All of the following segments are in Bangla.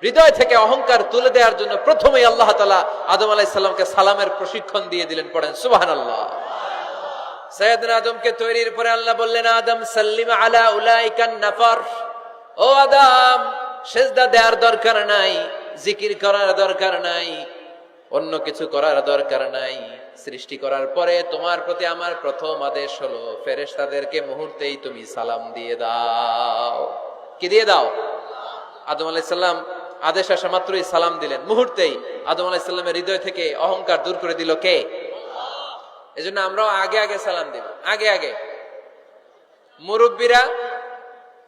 হৃদয় থেকে অহংকার তুলে দেওয়ার জন্য প্রথমেই আল্লাহ তাআলা আদম আলাইহিস সালামকে সালামের প্রশিক্ষণ দিয়ে দিলেন। পড়েন সুবহানাল্লাহ। সাইয়েদনা আদমকে তৈরির পরে আল্লাহ বললেন, আদম সাল্লিম আলা উলাইকান নাফার, ও আদম সিজদা দেওয়ার দরকার নাই, জিকির করার দরকার নাই, অন্য কিছু করার দরকার নাই। সৃষ্টি করার পরে তোমার প্রতি আমার প্রথম আদেশ হলো ফেরেশতাদেরকে মুহূর্তেই তুমি সালাম দিয়ে দাও। কি দিয়ে দাও? আদম আলাইহিস সালাম আদেশ আসা মাত্রই সালাম দিলেন। মুহূর্তেই আদম আলাইহিস সালামের হৃদয় থেকে অহংকার দূর করে দিল কে? এজন্য আমরাও আগে আগে সালাম দিব। আগে আগে মুরব্বীরা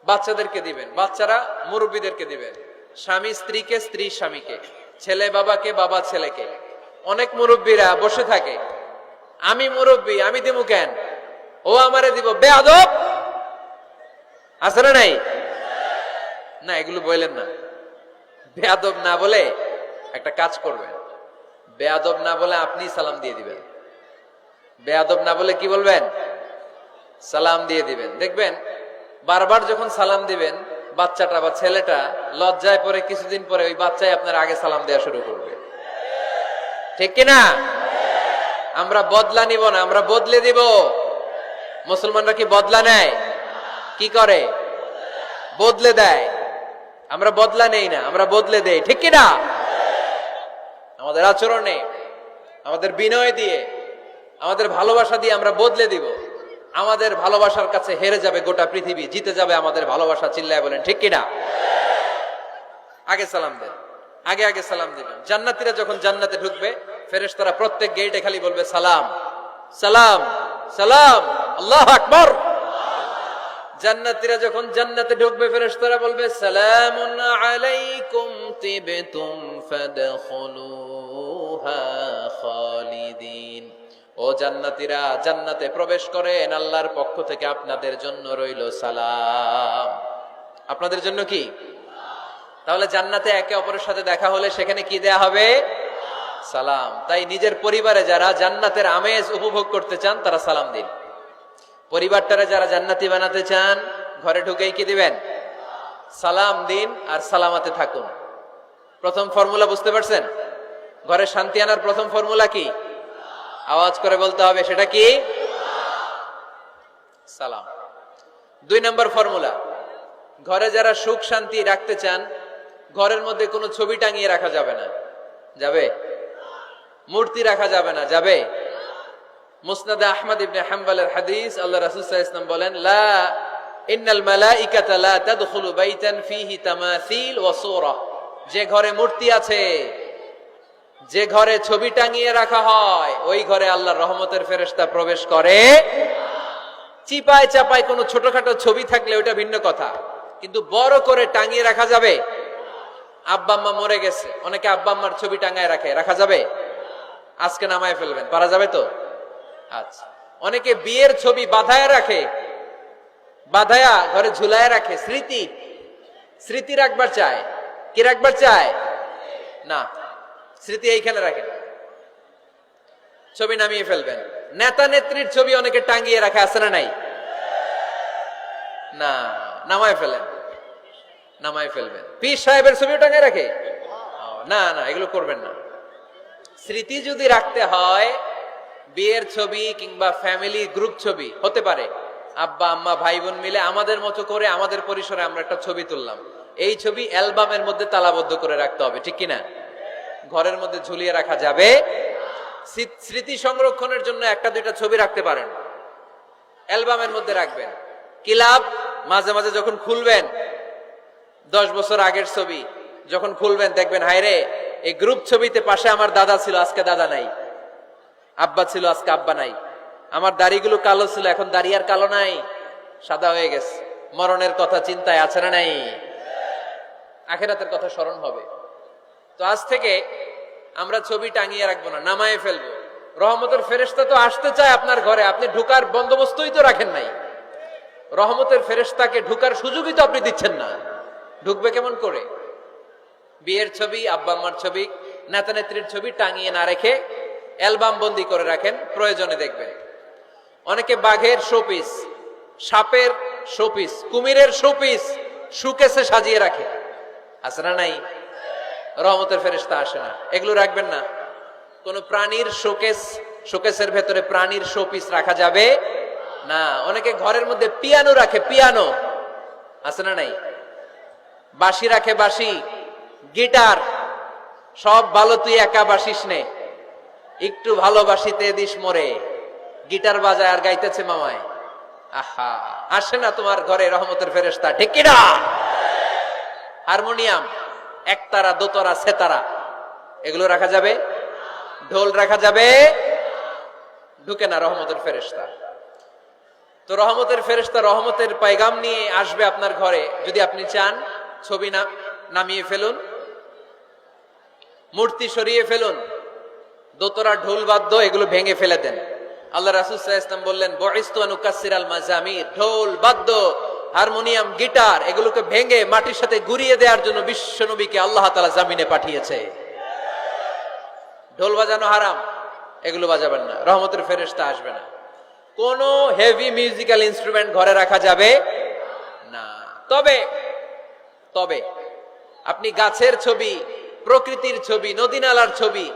বাচ্চাদেরকে দিবেন, বাচ্চারা মুরব্বীদেরকে দিবেন, স্বামী স্ত্রীকে, স্ত্রী স্বামীকে, ছেলে বাবাকে, বাবা ছেলেকে। অনেক মুরব্বীরা বসে থাকে, আমি মুরব্বী, আমি দিব কেন, ও আমারে দিব, বেয়াদব আছে না নাই? না, এগুলো বললেন না। বেয়াদব না বলে একটা কাজ করবেন, বেয়াদব না বলে আপনি সালাম দিয়ে দিবেন। বেয়াদব না বলে কি বলবেন? সালাম দিয়ে দিবেন। দেখবেন বারবার যখন সালাম দিবেন, বাচ্চাটা বা ছেলেটা লজ্জায় পরে কিছুদিন পরে ওই বাচ্চাই আপনার আগে সালাম দেওয়া শুরু করবে। ঠিক কিনা? আমরা বদলা নিব না, আমরা বদলে দিব। মুসলমানরা কি বদলা নেয়? কি করে? বদলে দেয়। আমরা বদলা নেই না, আমরা বদলে দেই। ঠিক কিনা? আমাদের আচরণে, আমাদের বিনয় দিয়ে, আমাদের ভালোবাসা দিয়ে আমরা বদলে দিব। আমাদের ভালোবাসার কাছে হেরে যাবে গোটা পৃথিবী, জিতে যাবে আমাদের ভালোবাসা। চিল্লায় বলেন ঠিক কিনা? আগে সালাম দেন, আগে আগে সালাম দিবেন। জান্নাতীরা যখন জান্নাতে ঢুকবে, ফেরেশতারা প্রত্যেক গেটে খালি বলবে সালাম সালাম সালাম, আল্লাহু আকবার। জান্নাতীরা যখন জান্নাতে ঢুকবে, ফেরেশতারা বলবে সালামুন আলাইকুম তিবতুম ফাদখুলুহা খালিদিন। ও জান্নাতীরা, জান্নাতে প্রবেশ করেন, আল্লাহর পক্ষ থেকে আপনাদের জন্য রইল সালাম। আপনাদের জন্য কি? তাহলে জান্নাতে একে অপরের সাথে দেখা হলে সেখানে কি দেয়া হবে? সালাম। তাই নিজের পরিবারে যারা জান্নাতের আমেজ উপভোগ করতে চান তারা সালাম দিন। পরিবারটারে যারা জান্নাতি বানাতে চান, ঘরে ঢুকেই কি দিবেন? সালাম দিন আর সালামাতে থাকুন। প্রথম ফর্মুলা বুঝতে পারছেন? ঘরে শান্তি আনার প্রথম ফর্মুলা কি? আওয়াজ করে বলতে হবে, সেটা কি? সালাম। 2 নম্বর ফর্মুলা, ঘরে যারা সুখ শান্তি রাখতে চান, ঘরের মধ্যে কোনো ছবি টাঙিয়ে রাখা যাবে না। যাবে? মূর্তি রাখা যাবে না। যাবে? মুসনাদে আহমদ ইবনে হাম্বলের হাদিস, আল্লাহ রাসূল সাল্লাল্লাহু আলাইহি ওয়াসাল্লাম বলেন, লা ইন্নাল মালাইকাতা লা তাদখুলু বাইতান ফীহি তামাসিল ওয়া সূরা। যে ঘরে মূর্তি আছে, যে ঘরে ছবি টাঙিয়ে রাখা হয়, ওই ঘরে আল্লাহর রহমতের ফেরেশতা প্রবেশ করে। চিপায় চাপায় কোনো ছোটখাটো ছবি থাকলে ওটা ভিন্ন কথা, কিন্তু বড় করে টাঙিয়ে রাখা যাবে? আব্বা আম্মা মরে গেছে, অনেকে আব্বা আম্মার ছবি টাঙায় রাখে, রাখা যাবে? আজকে নামায় ফেলবেন, পারা যাবে তো? আচ্ছা। অনেকে বিয়ের ছবি বাঁধায় রাখে, বাঁধায়া ঘরে ঝুলায় রাখে, স্মৃতি, স্মৃতি রাখবার চায়। কি রাখবার চায়? না, স্মৃতি এইখানে রাখেন, ছবি নামিয়ে ফেলবেন। নেতা নেত্রীর ছবি অনেকে টাঙ্গিয়ে রাখে, আছে না নাই? না, নামায় ফেলেন, নামায় ফেলবেন। পীর সাহেবের ছবিও টাঙ্গিয়ে রাখে? না না, এগুলো করবেন না। স্মৃতি যদি রাখতে হয়, বিয়ের ছবি কিংবা ফ্যামিলি গ্রুপ ছবি হতে পারে, আব্বা আম্মা ভাই বোন মিলে আমাদের মতো করে আমাদের পরিসরে আমরা একটা ছবি তুললাম, এই ছবি অ্যালবামের মধ্যে তালাবদ্ধ করে রাখতে হবে। ঠিক কিনা? ঘরের মধ্যে ঝুলিয়ে রাখা যাবে? স্মৃতি সংরক্ষণের জন্য 1-2টা ছবি রাখতে পারেন, অ্যালবামের মধ্যে রাখবেন। কি লাভ? মাঝে মাঝে যখন খুলবেন, 10 বছর আগের ছবি যখন খুলবেন, দেখবেন হায়রে, এই গ্রুপ ছবিতে পাশে আমার দাদা ছিল, আজকে দাদা নাই, আব্বা ছিল, আজকে আব্বা নাই, আমার দাড়িগুলো কালো ছিল, এখন দাড়ি আর কালো নাই, সাদা হয়ে গেছে। মরণের কথা চিন্তায় আছে না নাই? আখিরাতের কথা স্মরণ হবে। তো আজ থেকে আমরা ছবি টাঙিয়ে রাখবো না, নামায়ে ফেলবো। রহমতের ফেরেশতা তো আসতে চায় আপনার ঘরে, আপনি ঢুকার বন্দোবস্তই তো রাখেন নাই। রহমতের ফেরেশতাকে ঢুকার সুযোগই তো আপনি দিচ্ছেন না, ঢুকবে কেমন করে? বিয়ের ছবি, আব্বা আম্মার ছবি, নেতা নেত্রীর ছবি টাঙিয়ে না রেখে অ্যালবাম বন্দি করে রাখেন, প্রয়োজনে দেখবেন। অনেকে বাঘের শোপিস, সাপের শোপিস, কুমিরের শোপিস সুকেসে সাজিয়ে রাখে, আছে না নাই? রহমতের ফেরেশতা আসে না। এগুলো রাখবেন না। কোন প্রাণীর শোকেসের ভেতরে প্রাণীর শোপিস রাখা যাবে না। অনেকে ঘরের মধ্যে পিয়ানো রাখে, পিয়ানো আছে না নাই? বাঁশি রাখে, বাঁশি, গিটার, সব ভালো, তুই একা বাসিস নে, একটু ভালোবাসিতে দিস মরে, গিটার বাজায় আর গাইতেছে মামায়। আহা, আসে না তোমার ঘরে রহমতের ফেরেশতা, ঠিক কিনা? হারমোনিয়াম, একতারা, দোতারা, সেতারা, এগুলো রাখা যাবে? ঢোল রাখা যাবে? ঢুকে না রহমতের ফেরেশতা। তো রহমতের ফেরেশতা রহমতের পয়গাম নিয়ে আসবে আপনার ঘরে। যদি আপনি চান, ছবি নামিয়ে ফেলুন, মূর্তি সরিয়ে ফেলুন, দোতরা, ঢোল বাদ্য এগুলো ভেঙে ফেলে দেন। আল্লাহ রাসূল সাল্লাল্লাহু আলাইহি ওয়াসাল্লাম বললেন, বুইসতু আন উকাসসিরাল মাজামির, ঢোল বাদ্য, হারমোনিয়াম, গিটার এগুলোকে ভেঙে মাটির সাথে গুঁড়িয়ে দেওয়ার জন্য বিশ্ব নবীকে আল্লাহ তাআলা জামিনে পাঠিয়েছে। ঢোল বাজানো হারাম, এগুলো বাজাবেন না, রহমতের ফেরেশতা আসবে না। কোন হেভি মিউজিক্যাল ইনস্ট্রুমেন্ট ঘরে রাখা যাবে না। তবে তবে আপনি গাছের ছবি, প্রকৃতির ছবি, নদী নালার ছবি,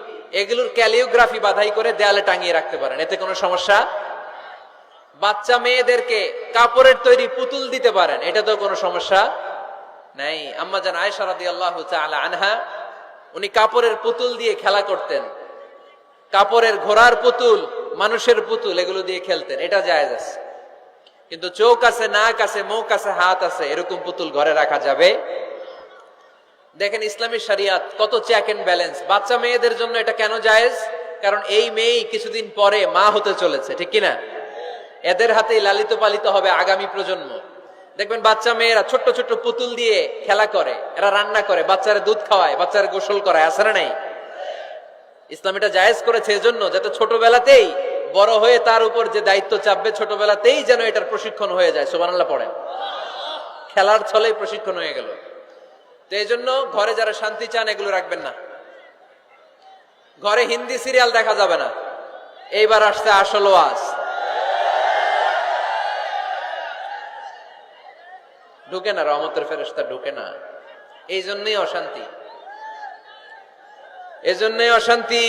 এগুলোর ক্যালিওগ্রাফি বাধাই করে দেয়ালে টাঙিয়ে রাখতে পারেন, এতে কোনো সমস্যা। বাচ্চা মেয়েদেরকে কাপড়ের তৈরি পুতুল দিতে পারেন, এটা তো কোনো সমস্যা নাই। আম্মা জান আয়েশা রাদিয়াল্লাহু তাআলা আনহা, উনি কাপড়ের পুতুল দিয়ে খেলা করতেন, কাপড়ের ঘোড়ার পুতুল, মানুষের পুতুল, এগুলো দিয়ে খেলতেন, এটা জায়েজ আছে। কিন্তু চোখ আছে, নাক আছে, মুখ আছে, হাত আছে, এরকম পুতুল ঘরে রাখা যাবে? দেখেন ইসলামী শরিয়াত কত চেক এন্ড ব্যালেন্স। বাচ্চা মেয়েদের জন্য এটা কেন জায়েজ? কারণ এই মেয়েই কিছুদিন পরে মা হতে চলেছে, ঠিক কিনা? এদের হাতেই লালিত পালিত হবে আগামী প্রজন্ম। দেখবেন বাচ্চা মেয়েরা ছোট্ট ছোট্ট পুতুল দিয়ে খেলা করে, এরা রান্না করে, বাচ্চারা দুধ খাওয়ায়, বাচ্চারা গোসল করায়, আছে না নাই? ইসলাম এটা জায়েজ করেছে এজন্য, যাতে ছোটবেলাতেই বড় হয়ে তার উপর যে দায়িত্ব চাপবে, ছোটবেলাতেই যেন এটার প্রশিক্ষণ হয়ে যায়। সুবহানাল্লাহ পড়েন। খেলার ছলেই প্রশিক্ষণ হয়ে গেল। তো এই জন্য ঘরে যারা শান্তি চান, এগুলো রাখবেন না। ঘরে হিন্দি সিরিয়াল দেখা যাবে না। এইবার আসছে আসল ওয়াজ। ঢুকে না, রহমতের ফেরেশতা ঢুকে না। এই জন্যই অশান্তি, এজন্যই অশান্তি।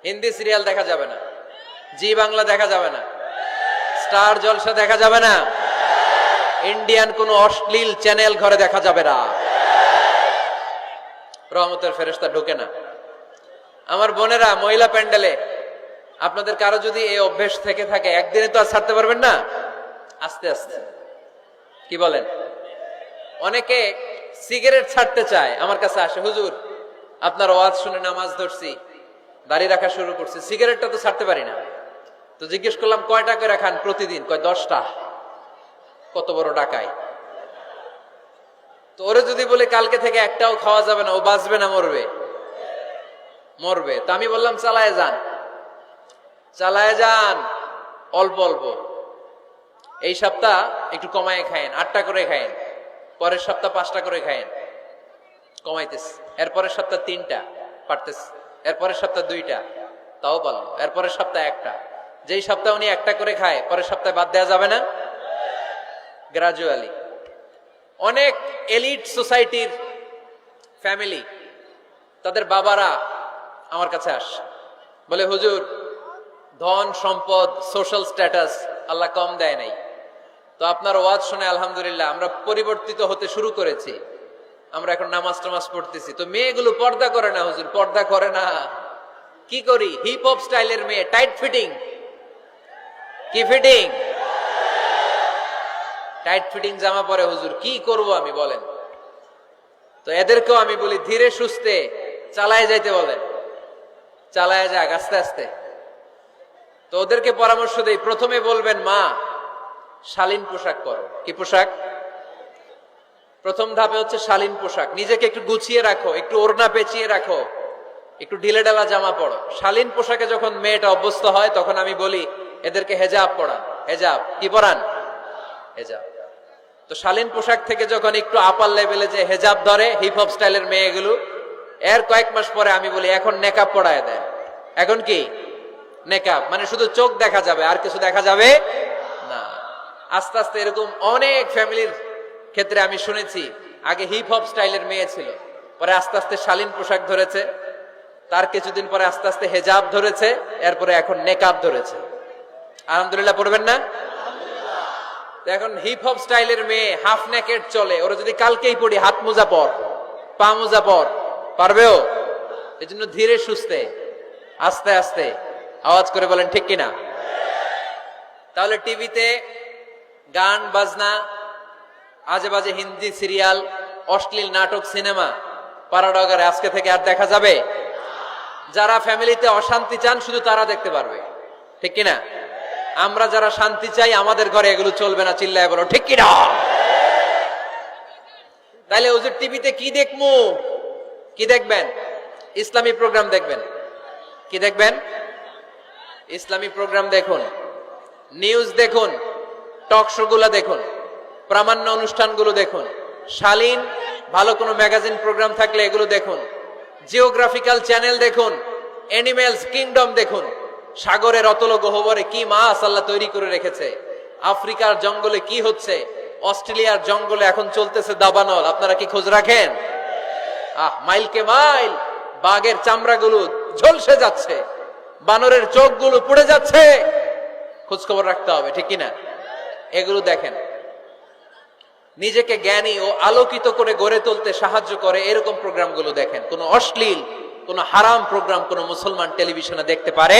হিন্দি সিরিয়াল দেখা যাবে না, জি বাংলা দেখা যাবে না, স্টার জলসা দেখা যাবে না, ইন্ডিয়ান কোন অশ্লীল চ্যানেল ঘরে দেখা যাবে না। রহমতের ফেরেশতা ঢুকে না। আমার বোনেরা, মহিলা প্যান্ডেলে আপনাদের কারো যদি এই অভ্যেস থেকে থাকে, একদিনে তো আর ছাড়তে পারবেন না, আস্তে আস্তে, কি বলেন? অনেকে সিগারেট ছাড়তে চায়, আমার কাছে আসে, হুজুর আপনার ওয়াজ শুনে নামাজ ধরছি, দাড়ি রাখা শুরু করছি, সিগারেটটা তো ছাড়তে পারি না। তো জিজ্ঞেস করলাম, কয়টা করে খান প্রতিদিন? কয় 10টা। কত বড় ডাকায়! তো ওরে যদি বলে কালকে থেকে একটাও খাওয়া যাবে না, ও বাঁচবে না মরবে? মরবে। তো আমি বললাম, চালায় যান, চালায় যান, অল্প অল্প। এই সপ্তাহ একটু কমায় খায়েন, 8টা করে খায়েন, পরের সপ্তাহ 5টা করে খায়েন, কমাইতেস। এরপরের সপ্তাহ 3টা, পারতেস। এরপরের সপ্তাহ 2টা, তাও পারল। এরপরের সপ্তাহ 1টা। যেই সপ্তাহ উনি 1টা করে খায়, পরের সপ্তাহে বাদ দেওয়া যাবে না? গ্রাজুয়ালি। অনেক এলিট সোসাইটির ফ্যামিলি, তাদের বাবারা আমার কাছে আসে, বলে হুজুর ধন সম্পদ, সোশ্যাল স্ট্যাটাস আল্লাহ কম দেয় নাই, তো আপনার ওয়াজ শুনে আলহামদুলিল্লাহ আমরা পরিবর্তিত হতে শুরু করেছি, আমরা এখন নামাজ টামাজ পড়তেছি। তো মেয়েগুলো পর্দা করে না হুজুর, পর্দা করে না। কি করি? হিপ হপ স্টাইলের মেয়ে, টাইট ফিটিং। কি ফিটিং? টাইট ফিটিং জামা পরে হুজুর, কি করব আমি বলেন? তো এদেরকেও আমি বলি ধীরে সুস্থে চালায় যাইতে বলেন, চালায় যাক আস্তে আস্তে। তো ওদেরকে পরামর্শ দেই, প্রথমে বলবেন মা শালীন পোশাক পরো। কি পোশাক? প্রথম ধাপে হচ্ছে শালীন পোশাক। নিজেকে একটু গুছিয়ে রাখো, একটু ওড়না পেঁচিয়ে রাখো, একটু ঢিলে ঢালা জামা পড়ো। শালীন পোশাকে যখন মেয়েটা অভ্যস্ত হয়, তখন আমি বলি এদেরকে হেজাব পড়ান। হেজাব কি পড়ান? হেজাব। তো শালীন পোশাক থেকে যখন একটু আপার লেভেলে যে হেজাব ধরে হিপ হপ স্টাইলের মেয়েগুলো, এর কয়েক মাস পরে আমি বলি এখন নেকাব পড়ায় দেয়। এখন কি নেকাব? মানে শুধু চোখ দেখা যাবে, আর কিছু দেখা যাবে না। আস্তে আস্তে এরকম অনেক ফ্যামিলির ক্ষেত্রে আমি শুনেছি, আগে হিপ হপ স্টাইলের মেয়ে ছিল, পরে আস্তে আস্তে শালীন পোশাক ধরেছে, তার কিছুদিন পরে আস্তে আস্তে হেজাব ধরেছে, এরপরে এখন নেকাব ধরেছে। আলহামদুলিল্লাহ পড়বেন না? এখন হিপ হপ স্টাইলের মেয়ে হাফ নেকেড চলে, ওরা যদি কালকেই পড়ি হাত মোজা পর, পা মোজা পর, পারবেও? এই জন্য ধীরে সুস্থে আস্তে আস্তে আওয়াজ করে বলেন ঠিক কিনা? তাহলে টিভিতে গান বাজনা, আজে বাজে হিন্দি সিরিয়াল, অশ্লীল নাটক, সিনেমা পাড়াডগারে আজকে থেকে আর দেখা যাবে? যারা ফ্যামিলিতে অশান্তি চান শুধু তারা দেখতে পারবে, ঠিক কিনা? আমরা যারা শান্তি চাই আমাদের ঘরে এগুলো চলবে না, চিল্লায় বলো ঠিক কিনা? তাইলে ওদের টিভিতে কি দেখমু? কি দেখবেন? ইসলামী প্রোগ্রাম দেখবেন। কি দেখবেন? ইসলামী প্রোগ্রাম দেখুন, নিউজ দেখুন, টক শো গুলা দেখুন, প্রামাণ্য অনুষ্ঠানগুলো দেখুন, শালীন ভালো কোনো ম্যাগাজিন প্রোগ্রাম থাকলে এগুলো দেখুন, জিওগ্রাফিক্যাল চ্যানেল দেখুন, অ্যানিমেলস কিংডম দেখুন, সাগরের অতল গহ্বরে কি মাছ আল্লাহ তৈরি করে রেখেছে, আফ্রিকার জঙ্গলে কি হচ্ছে, অস্ট্রেলিয়ার জঙ্গলে এখন চলতেছে দাবানল, আপনারা কি খোঁজ রাখেন? মাইলকে মাইল বাঘের চামড়াগুলো ঝলসে যাচ্ছে, বানরের চোখগুলো পুড়ে যাচ্ছে, খোঁজ খবর রাখতে হবে, ঠিক কিনা? এগুলো দেখেন। নিজেকে জ্ঞানী ও আলোকিত করে গড়ে তুলতে সাহায্য করে এরকম প্রোগ্রামগুলো দেখেন। কোন অশ্লীল, কোন হারাম প্রোগ্রাম কোন মুসলমান টেলিভিশনে দেখতে পারে